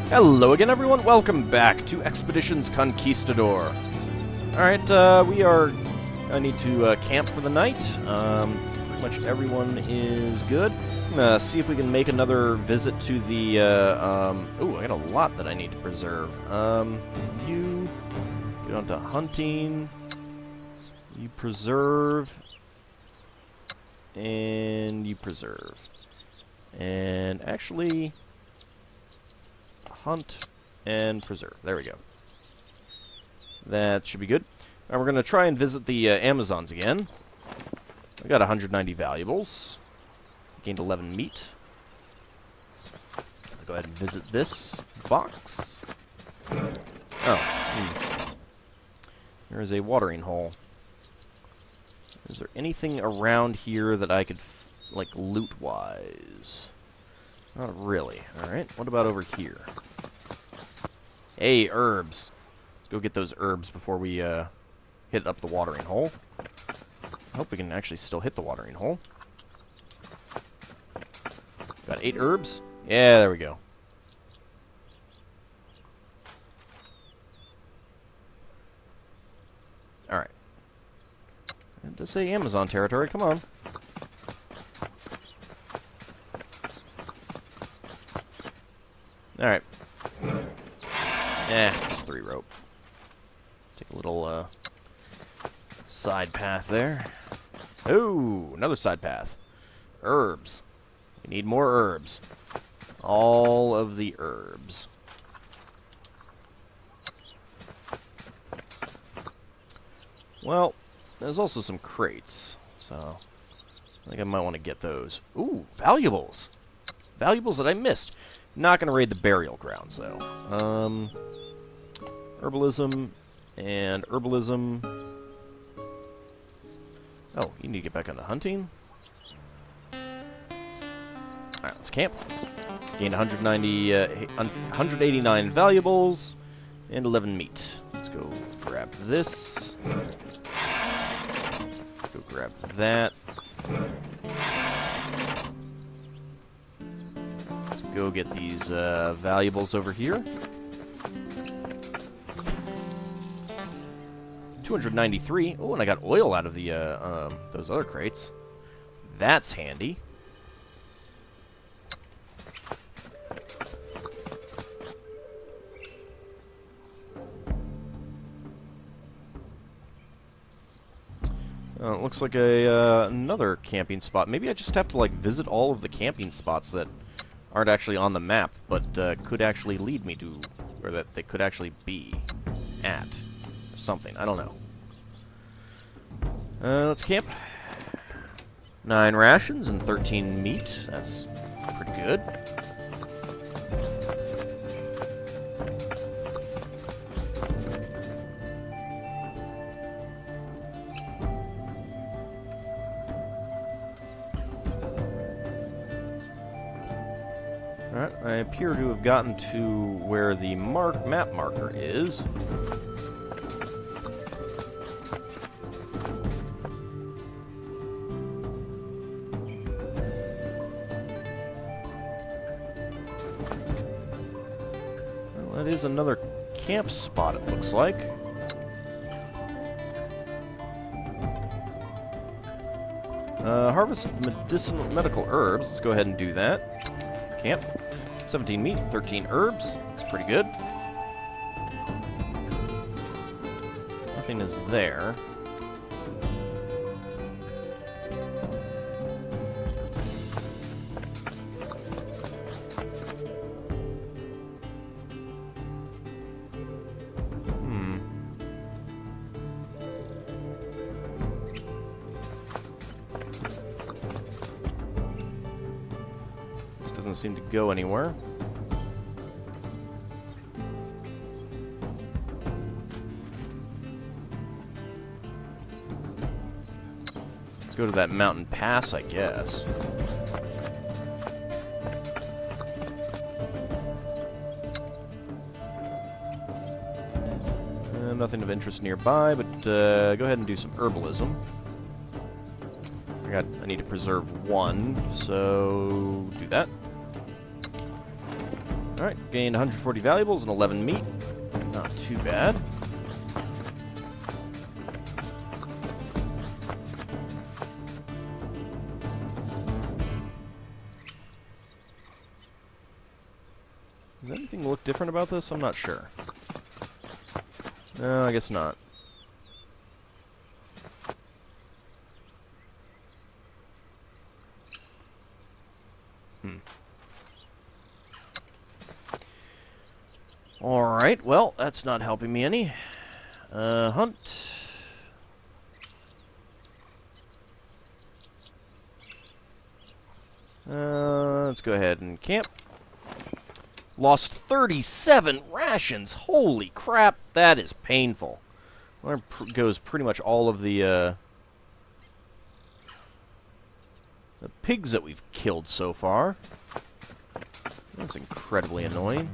Hello again, everyone. Welcome back to Expeditions Conquistador. Alright, I need to camp for the night. Pretty much everyone is good. I'm gonna see if we can make another visit to the, ooh, I got a lot that I need to preserve. You get on to hunting. You preserve. And you preserve. And actually... hunt and preserve. There we go. That should be good. Now we're going to try and visit the Amazons again. I got 190 valuables. Gained 11 meat. I'll go ahead and visit this box. Oh. There is a watering hole. Is there anything around here that I could, like, loot-wise? Not really. Alright, what about over here? Hey, herbs. Let's go get those herbs before we hit up the watering hole. I hope we can actually still hit the watering hole. Got 8 herbs? Yeah, there we go. Alright. It does say Amazon territory, come on. Alright. Just 3 rope. Take a little, side path there. Ooh, another side path. Herbs. We need more herbs. All of the herbs. Well, there's also some crates, so I think I might want to get those. Ooh, valuables. Valuables that I missed. Not going to raid the burial grounds, though. Herbalism and herbalism. Oh, you need to get back onto hunting. Alright, let's camp. Gained 189 valuables and 11 meat. Let's go grab this. Go grab that. Let's go get these valuables over here. 293. Oh, and I got oil out of the those other crates. That's handy. It looks like another camping spot. Maybe I just have to like visit all of the camping spots that aren't actually on the map, but could actually lead me to, or that they could actually be at, or something. I don't know. Let's camp. 9 rations and 13 meat. That's pretty good. Alright, I appear to have gotten to where the map marker is. Well, that is another camp spot, it looks like. Harvest medical herbs. Let's go ahead and do that. Camp. 17 meat, 13 herbs. That's pretty good. Nothing is there. This doesn't seem to go anywhere. Go to that mountain pass, I guess. Nothing of interest nearby, but go ahead and do some herbalism. I need to preserve 1, so do that. Alright, gained 140 valuables and 11 meat. Not too bad. Does anything look different about this? I'm not sure. No, I guess not. Alright, well, that's not helping me any. Hunt. Let's go ahead and camp. Lost 37 rations. Holy crap, that is painful. Well, there goes pretty much all of the pigs that we've killed so far. That's incredibly annoying.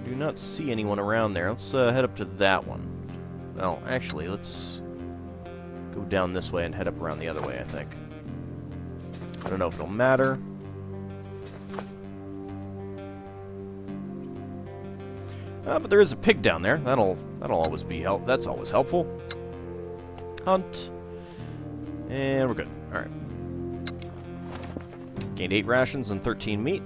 Do not see anyone around there. Let's head up to that one. Well, actually, let's go down this way and head up around the other way, I think. I don't know if it'll matter. But there is a pig down there. That'll always be that's always helpful. Hunt. And we're good. Alright. Gained 8 rations and 13 meat.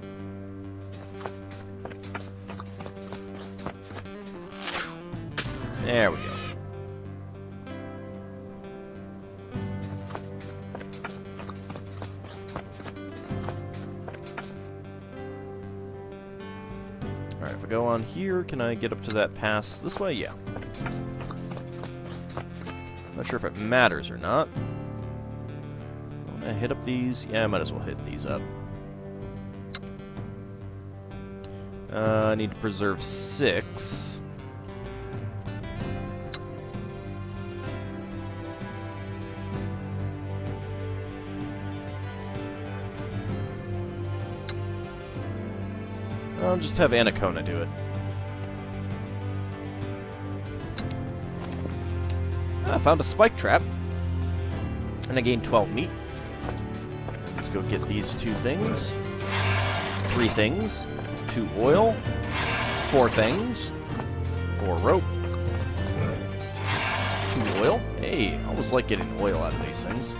There we go. Alright, if I go on here, can I get up to that pass this way? Yeah. Not sure if it matters or not. I hit up these. Yeah, I might as well hit these up. I need to preserve 6. I'll just have Anacona do it. I found a spike trap. And I gained 12 meat. Let's go get these 2 things. 3 things. 2 oil. 4 things. 4 rope. 2 oil. Hey, I always like getting oil out of these things.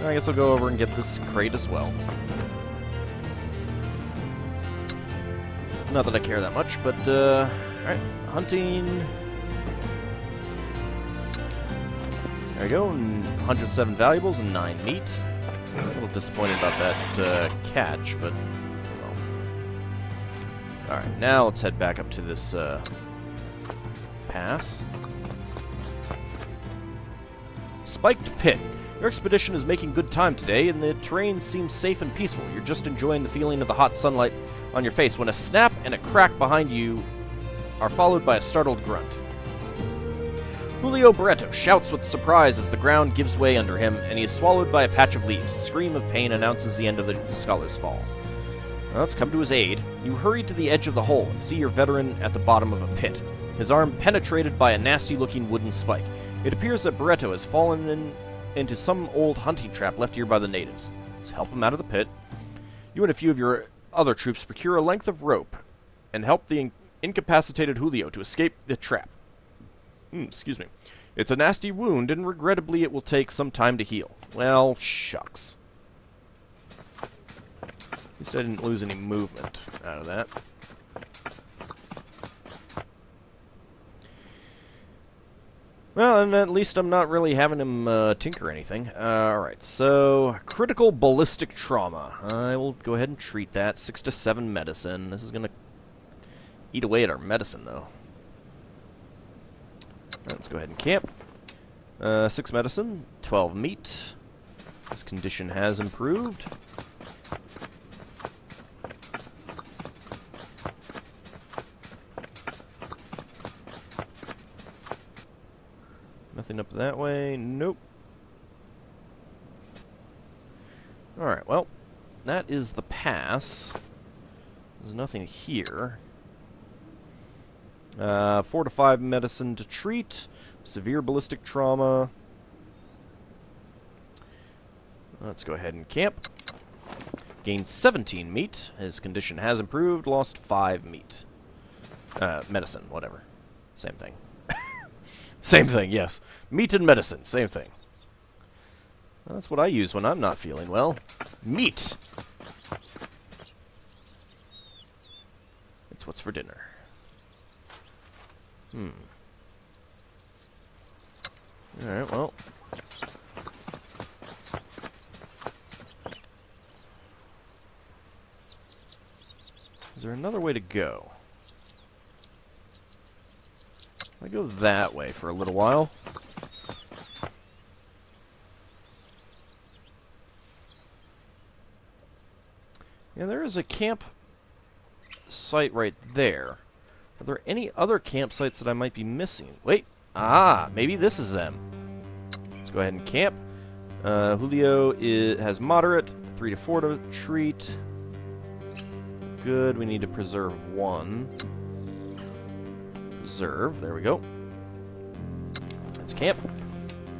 I guess I'll go over and get this crate as well. Not that I care that much, but, alright, hunting. There we go, 107 valuables and 9 meat. A little disappointed about that catch, but, well. Alright, now let's head back up to this pass. Spiked Pit. Your expedition is making good time today, and the terrain seems safe and peaceful. You're just enjoying the feeling of the hot sunlight on your face when a snap and a crack behind you are followed by a startled grunt. Julio Barreto shouts with surprise as the ground gives way under him, and he is swallowed by a patch of leaves. A scream of pain announces the end of the scholar's fall. Well, let's come to his aid. You hurry to the edge of the hole and see your veteran at the bottom of a pit, his arm penetrated by a nasty-looking wooden spike. It appears that Barreto has fallen into some old hunting trap left here by the natives. Let's help him out of the pit. You and a few of your other troops procure a length of rope and help the incapacitated Julio to escape the trap. Excuse me. It's a nasty wound, and regrettably it will take some time to heal. Well, shucks. At least I didn't lose any movement out of that. Well, and at least I'm not really having him tinker anything. Alright, so critical ballistic trauma. I will go ahead and treat that. 6 to 7 medicine. This is going to eat away at our medicine, though. Right, let's go ahead and camp. 6 medicine, 12 meat. His condition has improved. Nothing up that way. Nope. Alright, well, that is the pass. There's nothing here. 4 to 5 medicine to treat. Severe ballistic trauma. Let's go ahead and camp. Gained 17 meat. His condition has improved. Lost 5 meat. Medicine, whatever. Same thing. Same thing, yes. Meat and medicine, same thing. That's what I use when I'm not feeling well. Meat! It's what's for dinner. Alright, well. Is there another way to go? I go that way for a little while. Yeah, there is a camp site right there. Are there any other campsites that I might be missing? Wait. Maybe this is them. Let's go ahead and camp. Julio has moderate. 3 to 4 to treat. Good. We need to preserve 1. Preserve. There we go. Let's camp.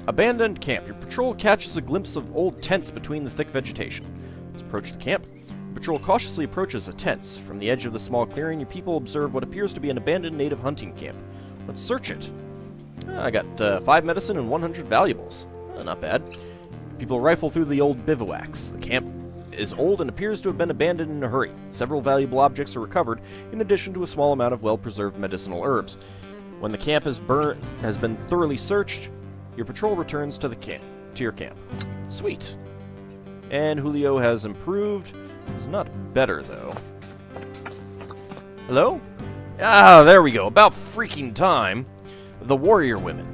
Abandoned camp. Your patrol catches a glimpse of old tents between the thick vegetation. Let's approach the camp. The patrol cautiously approaches the tents. From the edge of the small clearing, your people observe what appears to be an abandoned native hunting camp. Let's search it. I got 5 medicine and 100 valuables. Not bad. People rifle through the old bivouacs. The camp is old and appears to have been abandoned in a hurry. Several valuable objects are recovered, in addition to a small amount of well-preserved medicinal herbs. When the camp has been thoroughly searched, your patrol returns to your camp. Sweet. And Julio has improved. He's not better, though. Hello? There we go. About freaking time. The warrior women.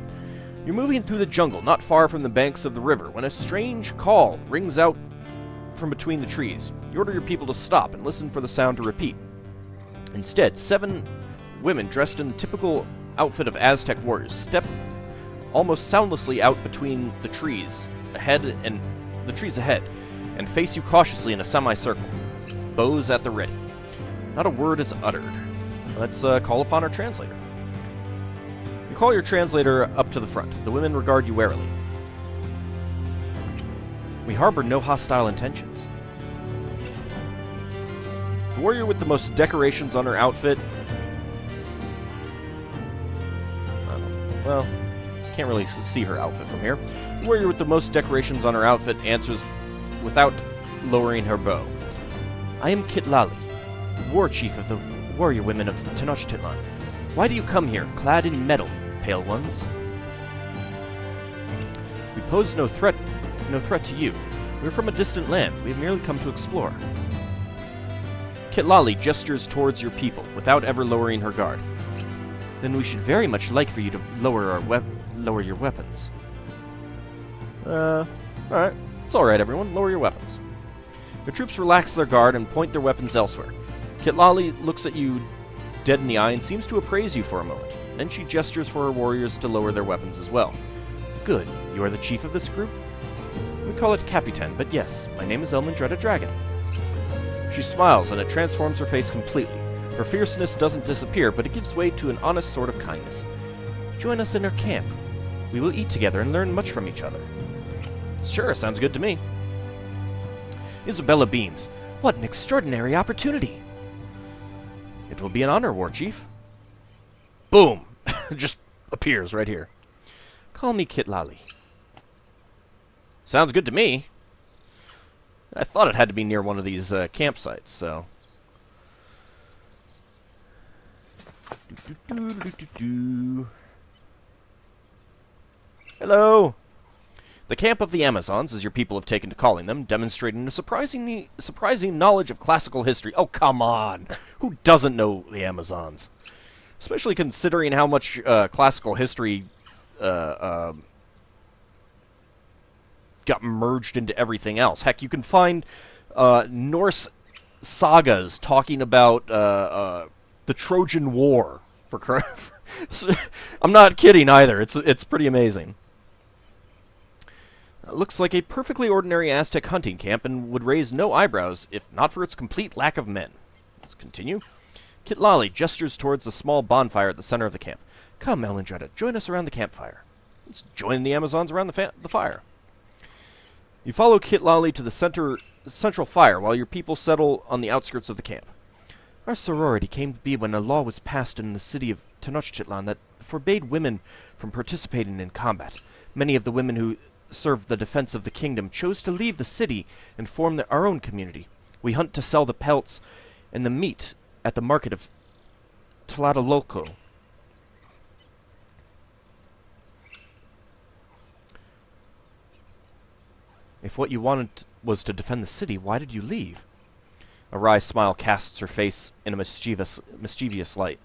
You're moving through the jungle, not far from the banks of the river, when a strange call rings out from between the trees. You order your people to stop and listen for the sound to repeat. Instead, 7 women dressed in the typical outfit of Aztec warriors step almost soundlessly out between the trees ahead and face you cautiously in a semicircle, bows at the ready. Not a word is uttered. Let's call upon our translator. You call your translator up to the front. The women regard you warily. We harbor no hostile intentions. The warrior with the most decorations on her outfit... Well, can't really see her outfit from here. The warrior with the most decorations on her outfit answers without lowering her bow. I am Citlalli, war chief of the warrior women of Tenochtitlan. Why do you come here, clad in metal, pale ones? We pose no threat to you. We are from a distant land. We have merely come to explore. Citlalli gestures towards your people, without ever lowering her guard. Then we should very much like for you to lower your weapons. Alright. It's alright, everyone. Lower your weapons. Your troops relax their guard and point their weapons elsewhere. Citlalli looks at you dead in the eye and seems to appraise you for a moment. Then she gestures for her warriors to lower their weapons as well. Good. You are the chief of this group? We call it Capitan, but yes, my name is AuldDragon. She smiles, and it transforms her face completely. Her fierceness doesn't disappear, but it gives way to an honest sort of kindness. Join us in our camp. We will eat together and learn much from each other. Sure, sounds good to me. Isabella beams. What an extraordinary opportunity. It will be an honor, War Chief. Boom! Just appears right here. Call me Citlalli. Sounds good to me. I thought it had to be near one of these campsites, so... Hello! The camp of the Amazons, as your people have taken to calling them, demonstrating a surprising knowledge of classical history. Oh, come on! Who doesn't know the Amazons? Especially considering how much classical history got merged into everything else. Heck, you can find Norse sagas talking about the Trojan War. I'm not kidding either. It's pretty amazing. Looks like a perfectly ordinary Aztec hunting camp and would raise no eyebrows if not for its complete lack of men. Let's continue. Citlalli gestures towards a small bonfire at the center of the camp. Come, Elmendretta, join us around the campfire. Let's join the Amazons around the fire. You follow Citlalli to the central fire while your people settle on the outskirts of the camp. Our sorority came to be when a law was passed in the city of Tenochtitlan that forbade women from participating in combat. Many of the women who served the defense of the kingdom chose to leave the city and form our own community. We hunt to sell the pelts and the meat at the market of Tlatelolco. If what you wanted was to defend the city, why did you leave? A wry smile casts her face in a mischievous light.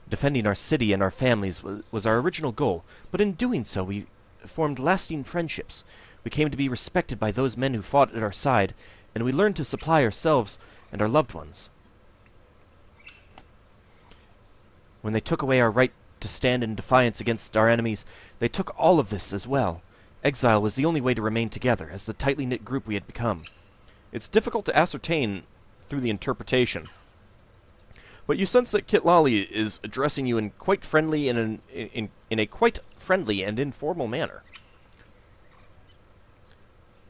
Defending our city and our families was our original goal, but in doing so we formed lasting friendships. We came to be respected by those men who fought at our side, and we learned to supply ourselves and our loved ones. When they took away our right to stand in defiance against our enemies, they took all of this as well. Exile was the only way to remain together, as the tightly knit group we had become. It's difficult to ascertain through the interpretation, but you sense that Citlalli is addressing you in quite friendly in a quite friendly and informal manner.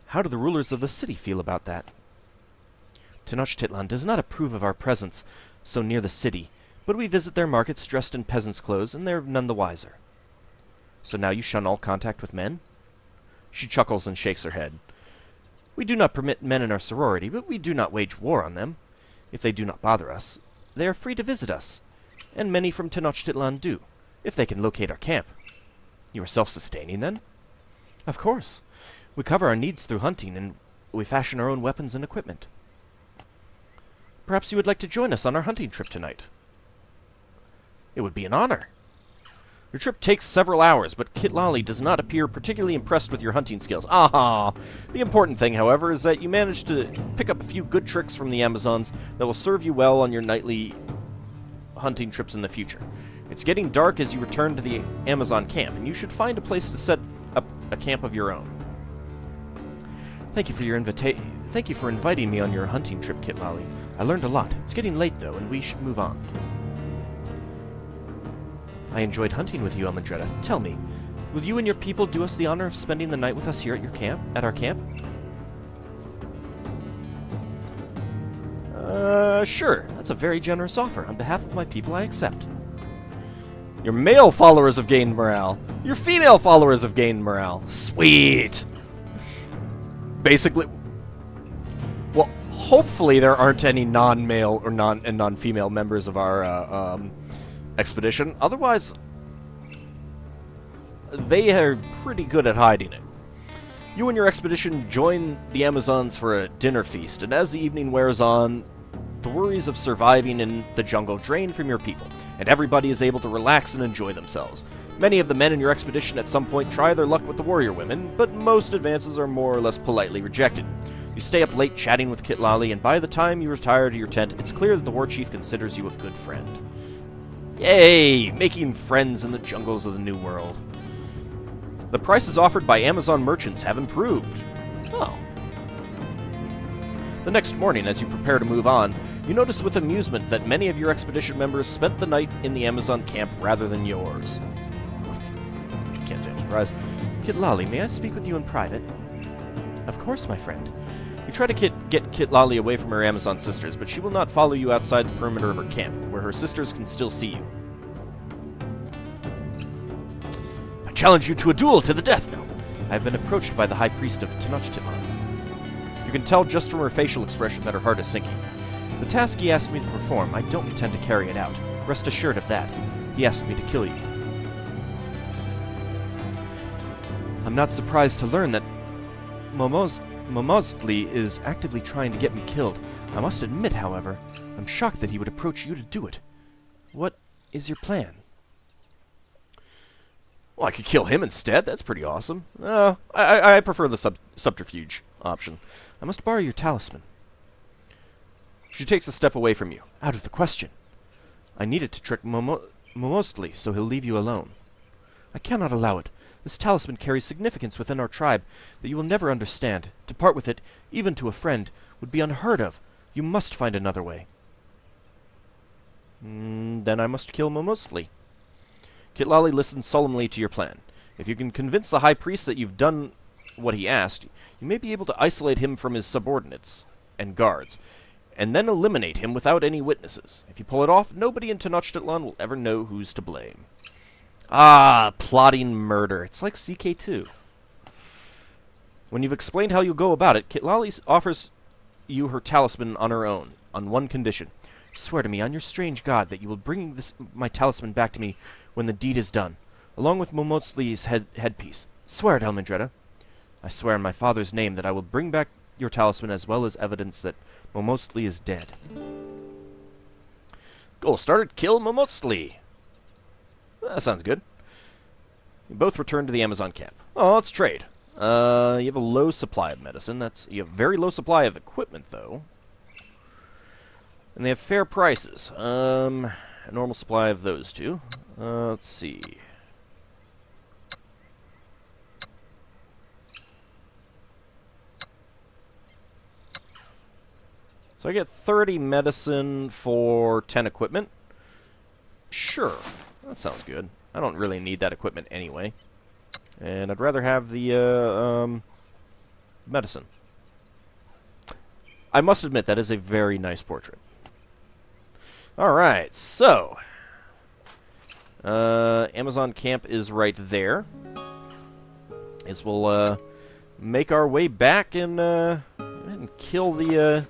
How do the rulers of the city feel about that? Tenochtitlan does not approve of our presence so near the city, but we visit their markets dressed in peasants' clothes, and they're none the wiser. So now you shun all contact with men? She chuckles and shakes her head. We do not permit men in our sorority, but we do not wage war on them. If they do not bother us, they are free to visit us, and many from Tenochtitlan do, if they can locate our camp. You are self-sustaining, then? Of course. We cover our needs through hunting, and we fashion our own weapons and equipment. Perhaps you would like to join us on our hunting trip tonight. It would be an honor. Your trip takes several hours, but Citlalli does not appear particularly impressed with your hunting skills. Ah! The important thing, however, is that you managed to pick up a few good tricks from the Amazons that will serve you well on your nightly hunting trips in the future. It's getting dark as you return to the Amazon camp, and you should find a place to set up a camp of your own. Thank you for your Thank you for inviting me on your hunting trip, Citlalli. I learned a lot. It's getting late, though, and we should move on. I enjoyed hunting with you, Elmendretta. Tell me, will you and your people do us the honor of spending the night with us here at our camp? Sure. That's a very generous offer. On behalf of my people, I accept. Your male followers have gained morale. Your female followers have gained morale. Sweet! Basically... Well, hopefully there aren't any non-male or non-female members of our, expedition. Otherwise, they are pretty good at hiding it. You and your expedition join the Amazons for a dinner feast, and as the evening wears on, the worries of surviving in the jungle drain from your people, and everybody is able to relax and enjoy themselves. Many of the men in your expedition at some point try their luck with the warrior women, but most advances are more or less politely rejected. You stay up late chatting with Citlalli, and by the time you retire to your tent, it's clear that the war chief considers you a good friend. Yay! Making friends in the jungles of the New World. The prices offered by Amazon merchants have improved. Oh. The next morning, as you prepare to move on, you notice with amusement that many of your expedition members spent the night in the Amazon camp rather than yours. Can't say I'm surprised. Citlalli, may I speak with you in private? Of course, my friend. You try to get Citlalli away from her Amazon sisters, but she will not follow you outside the perimeter of her camp, where her sisters can still see you. I challenge you to a duel to the death now. I have been approached by the High Priest of Tenochtitlan. You can tell just from her facial expression that her heart is sinking. The task he asked me to perform, I don't intend to carry it out. Rest assured of that. He asked me to kill you. I'm not surprised to learn that Momostli is actively trying to get me killed. I must admit, however, I'm shocked that he would approach you to do it. What is your plan? Well, I could kill him instead. That's pretty awesome. I prefer the subterfuge option. I must borrow your talisman. She takes a step away from you. Out of the question. I need it to trick Momostli, so he'll leave you alone. I cannot allow it. This talisman carries significance within our tribe that you will never understand. To part with it, even to a friend, would be unheard of. You must find another way. Then I must kill Momostli. Citlalli listens solemnly to your plan. If you can convince the High Priest that you've done what he asked, you may be able to isolate him from his subordinates and guards, and then eliminate him without any witnesses. If you pull it off, nobody in Tenochtitlan will ever know who's to blame. Ah, plotting murder. It's like CK2. When you've explained how you'll go about it, Citlalli offers you her talisman on her own, on one condition. Swear to me on your strange god that you will bring my talisman back to me when the deed is done, along with Momostli's headpiece. Swear it, Elmendreda. I swear in my father's name that I will bring back your talisman as well as evidence that Momostli is dead. Goal started, kill Momostli. That sounds good. You both return to the Amazon camp. Oh, let's trade. You have a low supply of medicine. You have a very low supply of equipment, though. And they have fair prices. A normal supply of those two. Let's see. So I get 30 medicine for 10 equipment. Sure, that sounds good. I don't really need that equipment anyway. And I'd rather have the medicine. I must admit, that is a very nice portrait. Alright, so Amazon camp is right there. As we'll make our way back and kill the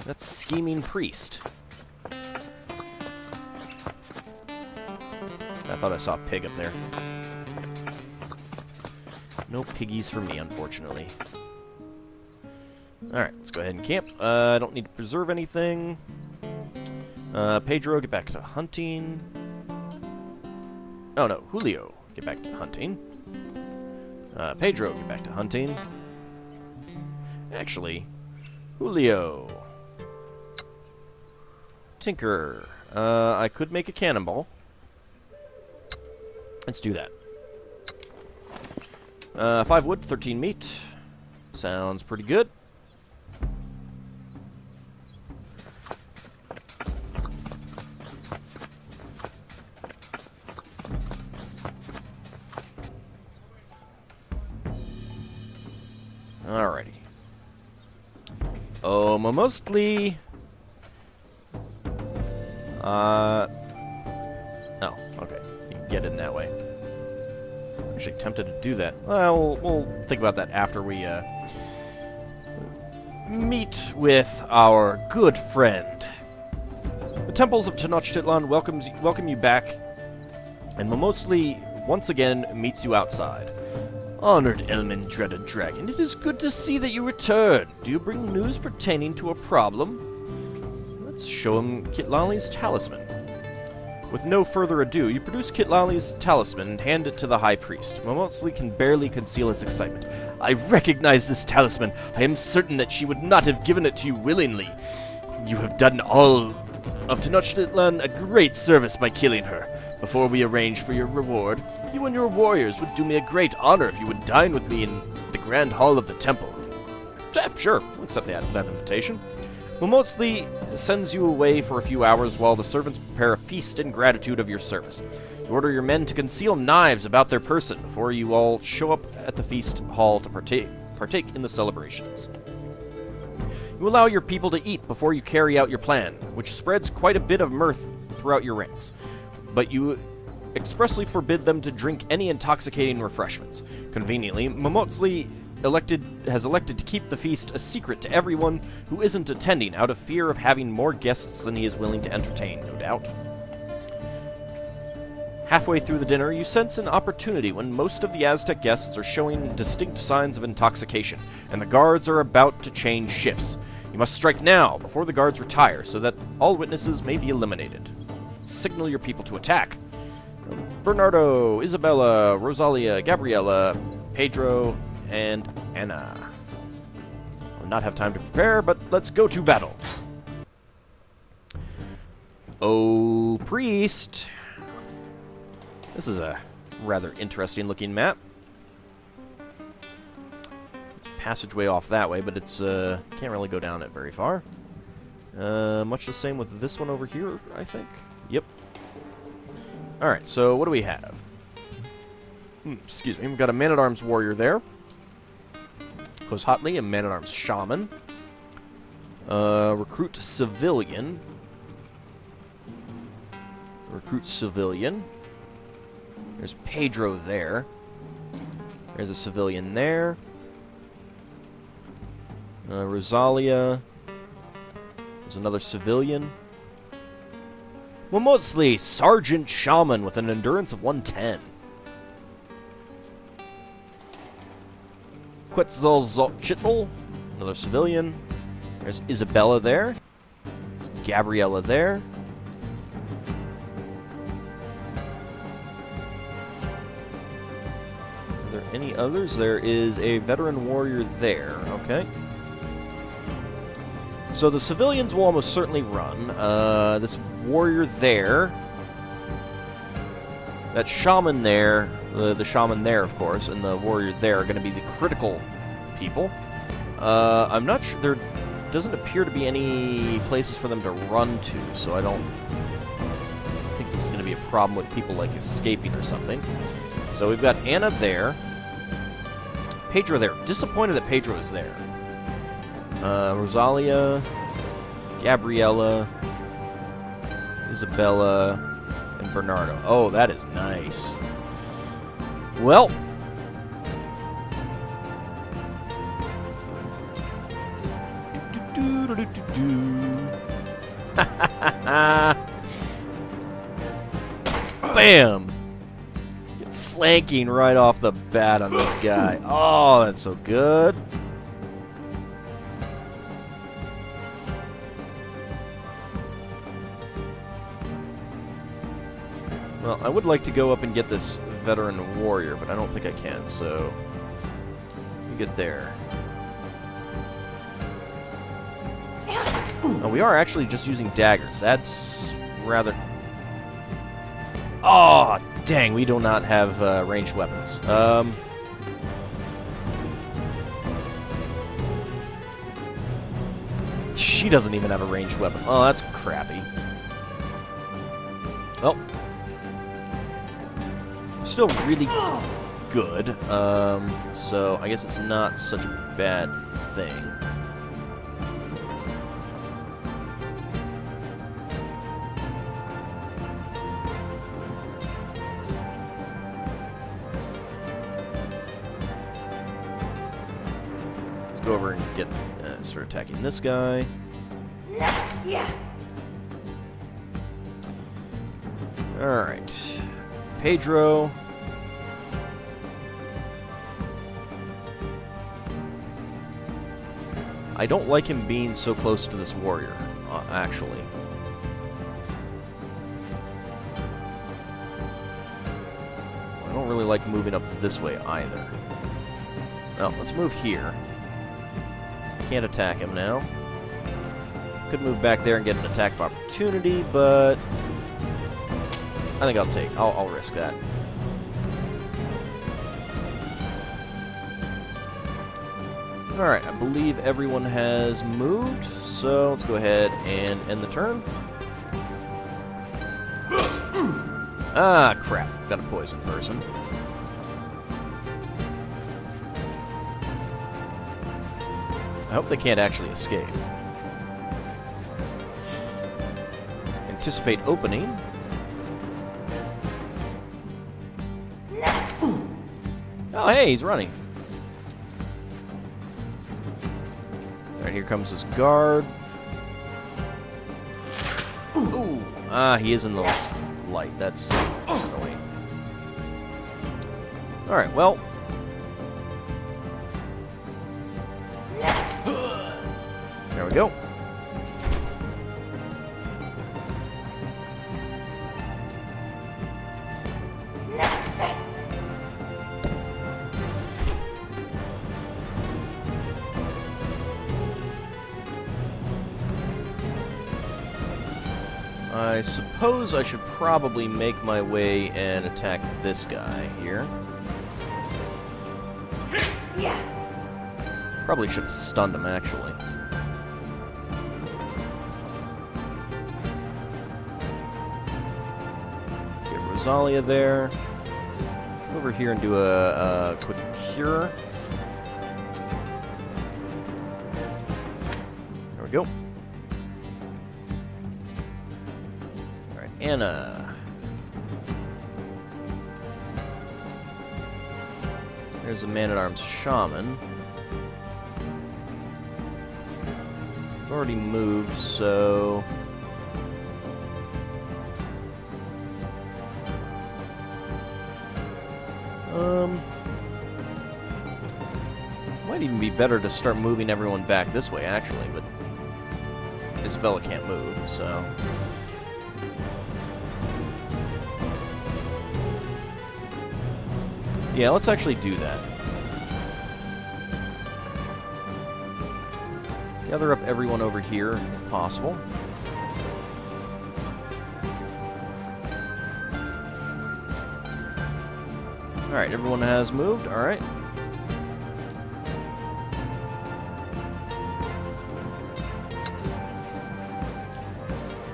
that scheming priest. I thought I saw a pig up there. No piggies for me, unfortunately. Alright, let's go ahead and camp. I don't need to preserve anything. Pedro, get back to hunting. Oh no, Julio, get back to hunting. Pedro, get back to hunting. Actually, Julio. Tinker. I could make a cannonball. Let's do that. 5 wood, 13 meat. Sounds pretty good. Alrighty. Oh, Momostli. Oh, okay. You can get in that way. I'm actually tempted to do that. Well, we'll think about that after we, meet with our good friend. The temples of Tenochtitlan welcome you back, and Momostli once again meets you outside. Honored Elmendreda Dragon, it is good to see that you return. Do you bring news pertaining to a problem? Let's show him Citlalli's talisman. With no further ado, you produce Citlalli's talisman and hand it to the High Priest. Momostli can barely conceal its excitement. I recognize this talisman. I am certain that she would not have given it to you willingly. You have done all of Tenochtitlan a great service by killing her. Before we arrange for your reward, you and your warriors would do me a great honor if you would dine with me in the Grand Hall of the Temple. Sure, we'll accept that invitation. Momostli sends you away for a few hours while the servants prepare a feast in gratitude of your service. You order your men to conceal knives about their person before you all show up at the feast hall to partake in the celebrations. You allow your people to eat before you carry out your plan, which spreads quite a bit of mirth throughout your ranks. But you expressly forbid them to drink any intoxicating refreshments. Conveniently, Momostli has elected to keep the feast a secret to everyone who isn't attending out of fear of having more guests than he is willing to entertain, no doubt. Halfway through the dinner, you sense an opportunity when most of the Aztec guests are showing distinct signs of intoxication, and the guards are about to change shifts. You must strike now, before the guards retire, so that all witnesses may be eliminated. Signal your people to attack. Bernardo, Isabella, Rosalia, Gabriella, Pedro, and Anna. We'll not have time to prepare, but let's go to battle. Oh, priest. This is a rather interesting looking map. Passageway off that way, but it's can't really go down it very far. Much the same with this one over here, I think. Yep. Alright, so what do we have? Excuse me, we've got a Man-at-Arms warrior there. Kozhatli, a Man-at-Arms shaman. Recruit civilian. Recruit civilian. There's Pedro there. There's a civilian there. Rosalia. There's another civilian. Momosli, Sergeant Shaman with an endurance of 110. Quetzalcoatl, another civilian. There's Isabella there. Gabriella there. Are there any others? There is a veteran warrior there. Okay. So the civilians will almost certainly run. This warrior there. That shaman there. The shaman there, of course, and the warrior there are going to be the critical people. I'm not sure. There doesn't appear to be any places for them to run to, so I don't think this is going to be a problem with people, like, escaping or something. So we've got Anna there. Pedro there. Disappointed that Pedro is there. Rosalia, Gabriella, Isabella, and Bernardo. Oh, that is nice. Well, bam! Flanking right off the bat on this guy. Oh, that's so good. Well, I would like to go up and get this veteran warrior, but I don't think I can, so we get there. Oh, we are actually just using daggers. That's rather... Oh, dang, we do not have ranged weapons. She doesn't even have a ranged weapon. Oh, that's crappy. Well, still really good, so I guess it's not such a bad thing. Let's go over and get start attacking this guy. Yeah. Alright. Pedro. I don't like him being so close to this warrior, actually. I don't really like moving up this way either. Well, let's move here. Can't attack him now. Could move back there and get an attack of opportunity, but I think I'll risk that. Alright, I believe everyone has moved, so let's go ahead and end the turn. Ah, crap. Got a poison person. I hope they can't actually escape. Anticipate opening. Oh, hey, he's running. Alright, here comes his guard. Ooh. Ah, he is in the light. That's annoying. Alright, well. There we go. I suppose I should probably make my way and attack this guy here. Probably should have stunned him, actually. Rosalia there. Over here and do a quick cure. There we go. Alright, Anna. There's a man-at-arms shaman. I've already moved, so... Might even be better to start moving everyone back this way, actually, but Isabella can't move, so... Yeah, let's actually do that. Gather up everyone over here, if possible. Alright, everyone has moved. Alright.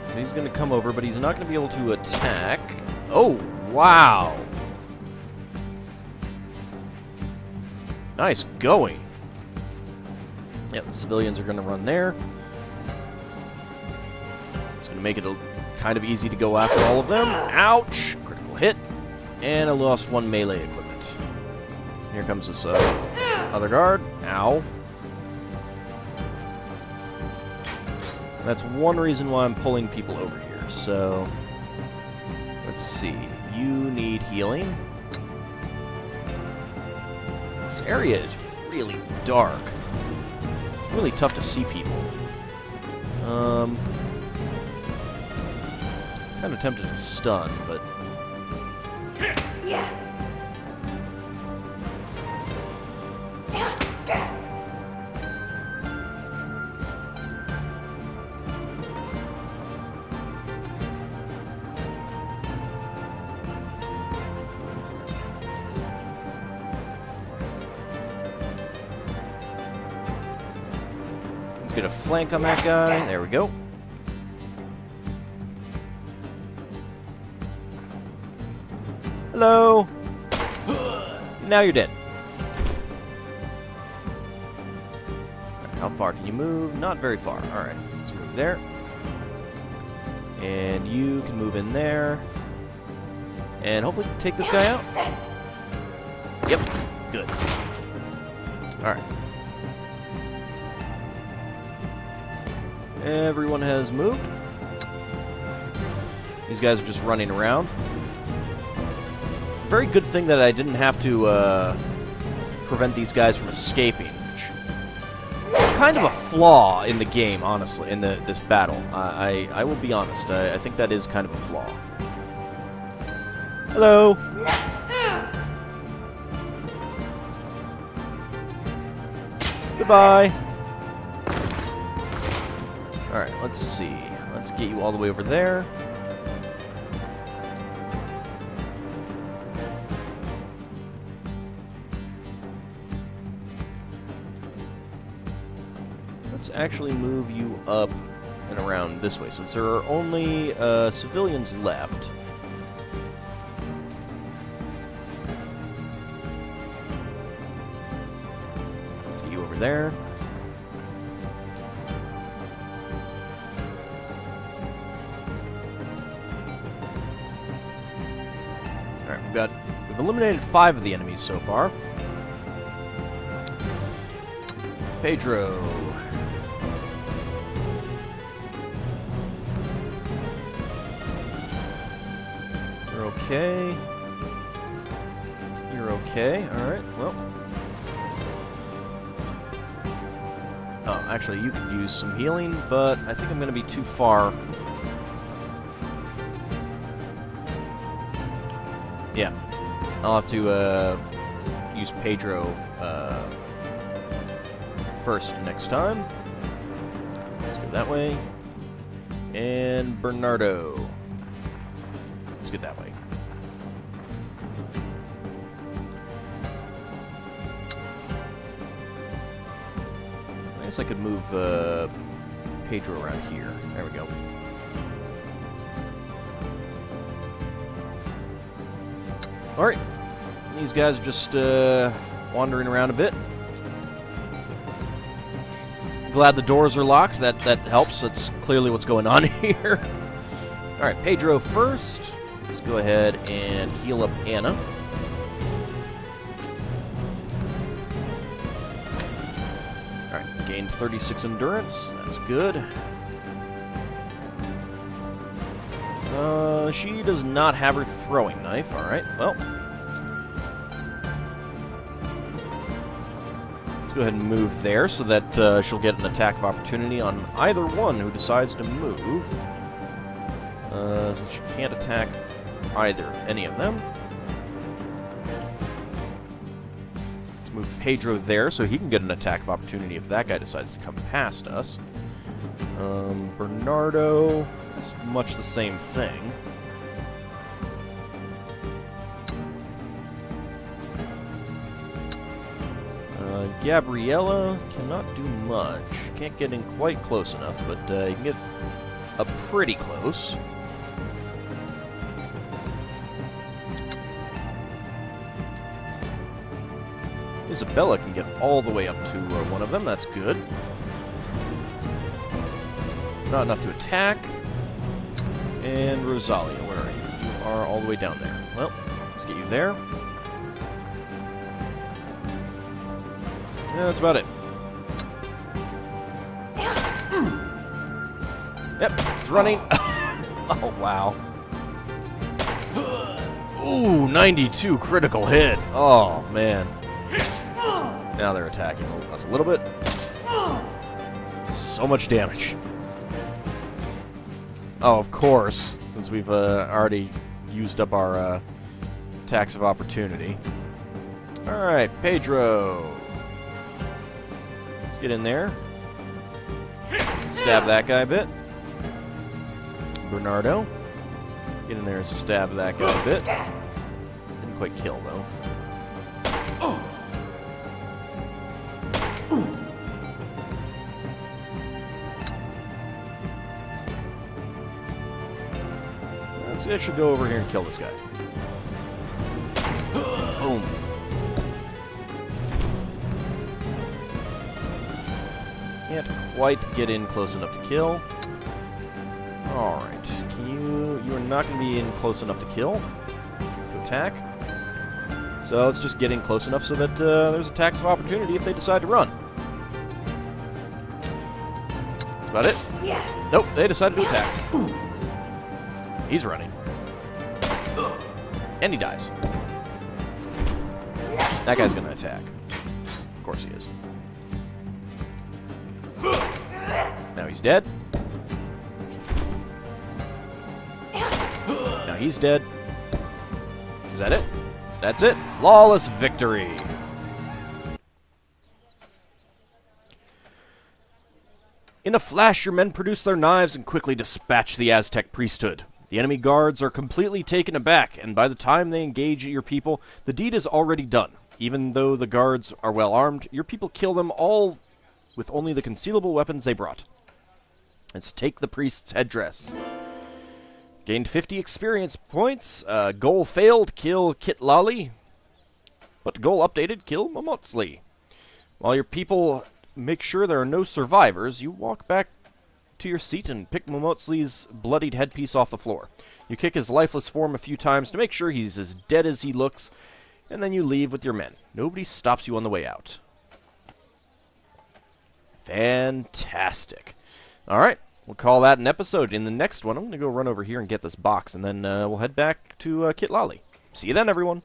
So he's going to come over, but he's not going to be able to attack. Oh, wow! Nice going. Yeah, the civilians are going to run there. It's going to make it kind of easy to go after all of them. Ouch! Critical hit. And I lost one melee equipment. Here comes this other guard. Ow. That's one reason why I'm pulling people over here. So, let's see. You need healing. This area is really dark. It's really tough to see people. Kind of tempted to stun, but... Yeah. Let's get a flank on that guy. There we go. Hello! Now you're dead. How far can you move? Not very far. Alright, let's move there. And you can move in there. And hopefully take this guy out. Yep, good. Alright. Everyone has moved. These guys are just running around. Very good thing that I didn't have to prevent these guys from escaping. Which is kind of a flaw in the game, honestly, in this battle. I will be honest. I think that is kind of a flaw. Hello. Goodbye. Alright, let's see. Let's get you all the way over there. Let's actually move you up and around this way, since there are only civilians left. Let's get you over there. Alright, we've eliminated 5 of the enemies so far. Pedro. You're okay. You're okay. Alright, well. Oh, actually, you could use some healing, but I think I'm going to be too far. Yeah. I'll have to use Pedro first next time. Let's go that way. And Bernardo. Let's get that way. I guess I could move Pedro around here. There we go. Alright. These guys are just wandering around a bit. Glad the doors are locked. That helps. That's clearly what's going on here. Alright, Pedro first. Let's go ahead and heal up Anna. Alright, gained 36 endurance. That's good. She does not have her throwing knife. Alright, well. Let's go ahead and move there so that she'll get an attack of opportunity on either one who decides to move. Since she can't attack any of them. Let's move Pedro there so he can get an attack of opportunity if that guy decides to come past us. Bernardo, it's much the same thing. Gabriella cannot do much. Can't get in quite close enough, but you can get up pretty close. Isabella can get all the way up to one of them. That's good. Not enough to attack. And Rosalia, where are you? You are all the way down there. Well, let's get you there. Yeah, that's about it. Yep, it's running. Oh, wow. Ooh, 92 critical hit. Oh, man. Now they're attacking us a little bit. So much damage. Oh, of course, since we've already used up our attacks of opportunity. Alright, Pedro. Let's get in there. Stab that guy a bit. Bernardo. Get in there and stab that guy a bit. Didn't quite kill, though. I should go over here and kill this guy. Boom. Can't quite get in close enough to kill. Alright. You are not going to be in close enough to kill. To attack. So let's just get in close enough so that there's attacks of opportunity if they decide to run. That's about it. Yeah. Nope, they decided to attack. He's running. And he dies. That guy's gonna attack. Of course he is. Now he's dead. Now he's dead. Is that it? That's it. Flawless victory. In a flash, your men produce their knives and quickly dispatch the Aztec priesthood. The enemy guards are completely taken aback, and by the time they engage your people, the deed is already done. Even though the guards are well armed, your people kill them all with only the concealable weapons they brought. Let's take the priest's headdress. Gained 50 experience points. Goal failed, kill Citlalli. But goal updated, kill Momotsli. While your people make sure there are no survivors, you walk back to your seat and pick Momotsli's bloodied headpiece off the floor. You kick his lifeless form a few times to make sure he's as dead as he looks, and then you leave with your men. Nobody stops you on the way out. Fantastic. Alright, we'll call that an episode. In the next one, I'm going to go run over here and get this box, and then we'll head back to Citlalli. See you then, everyone.